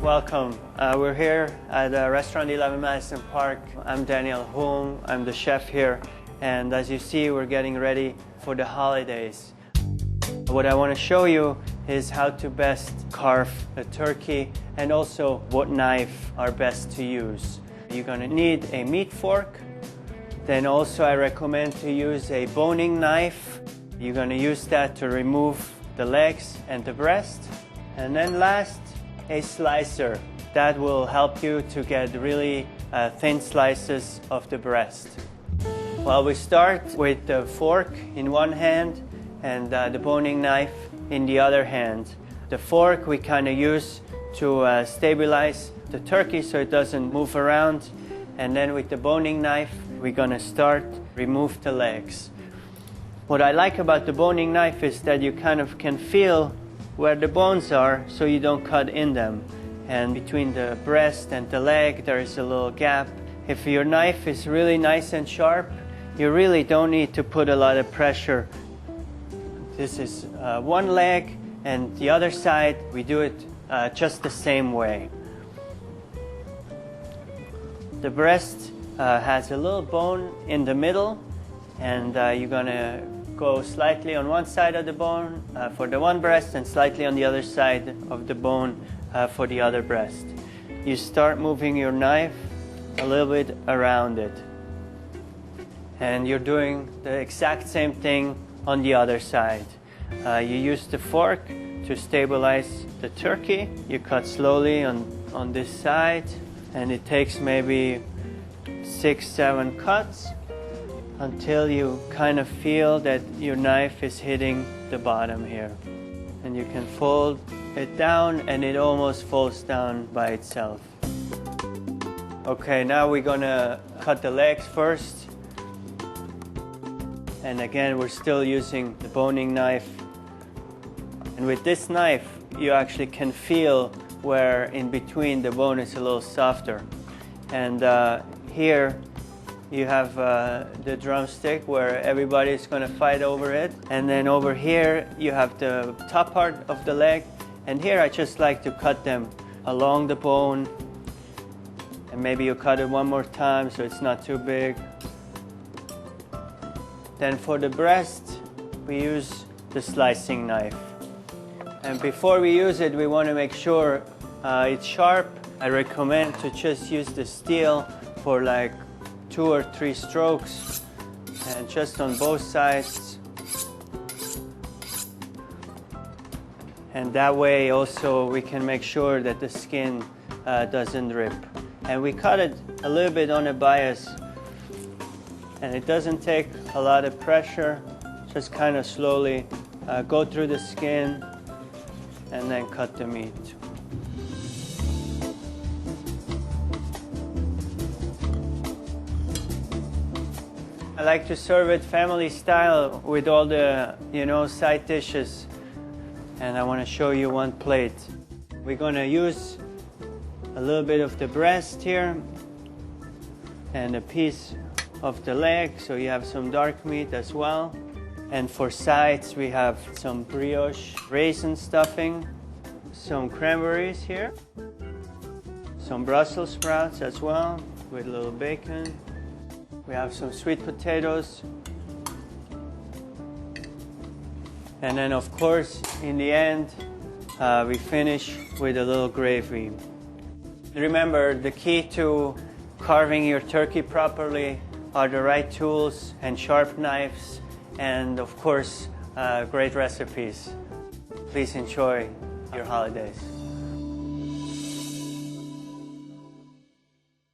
Welcome. We're here at Restaurant 11 Madison Park. I'm Daniel Humm. I'm the chef here. And as you see, we're getting ready for the holidays. What I want to show you is how to best carve a turkey and also what knife are best to use. You're going to need a meat fork. Then also I recommend to use a boning knife. You're going to use that to remove the legs and the breast. And then last, a slicer. That will help you to get really thin slices of the breast. Well, we start with the fork in one hand and the boning knife in the other hand. The fork we kind of use to stabilize the turkey so it doesn't move around. And then with the boning knife, we're gonna start remove the legs. What I like about the boning knife is that you kind of can feel where the bones are so you don't cut in them. And between the breast and the leg there is a little gap. If your knife is really nice and sharp, you really don't need to put a lot of pressure. This is one leg, and the other side we do it just the same way. The breast has a little bone in the middle, and you're gonna go slightly on one side of the bone for the one breast and slightly on the other side of the bone for the other breast. You start moving your knife a little bit around it. And you're doing the exact same thing on the other side. You use the fork to stabilize the turkey. You cut slowly on this side, and it takes maybe 6-7 cuts until you kind of feel that your knife is hitting the bottom here. And you can fold it down and it almost falls down by itself. Okay, now we're gonna cut the legs first. And again, we're still using the boning knife. And with this knife, you actually can feel where in between the bone is a little softer. And here you have the drumstick where everybody's going to fight over it. And then over here you have the top part of the leg. And here I just like to cut them along the bone. And maybe you cut it one more time so it's not too big. Then for the breast, we use the slicing knife. And before we use it, we want to make sure it's sharp. I recommend to just use the steel for like 2 or 3 strokes, and just on both sides. And that way also we can make sure that the skin doesn't rip. And we cut it a little bit on a bias. And it doesn't take a lot of pressure, just kind of slowly go through the skin and then cut the meat. I like to serve it family style with all the, side dishes. And I want to show you one plate. We're going to use a little bit of the breast here and a piece of the leg, so you have some dark meat as well. And for sides we have some brioche raisin stuffing, some cranberries here, some Brussels sprouts as well with a little bacon. We have some sweet potatoes. And then of course in the end we finish with a little gravy. Remember, the key to carving your turkey properly are the right tools and sharp knives, and of course great recipes. Please enjoy your holidays.